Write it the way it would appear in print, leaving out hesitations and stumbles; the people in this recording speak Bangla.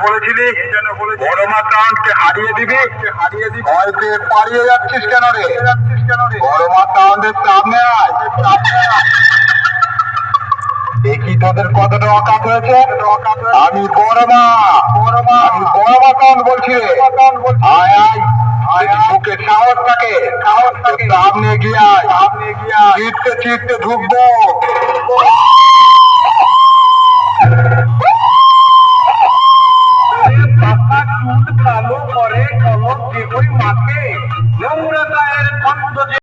বলেছিলি বড় মা কাউন্টকে হারিয়ে দিবি, ভয় পেয়ে পালিয়ে যাচ্ছিস কেন রে? বড় মা কাউন্টের সামনে আয়, দেখি তোদের কতটা অকাত হয়েছে। আমি বড় মা কাউন্ট বলছি রে। আয় আয়, বুকে সাহস থাকে, সামনে গিয়ে আয়, চিটতে ঢুকবো। চুল কালো করে কলম যে ওই মাকে নোংরা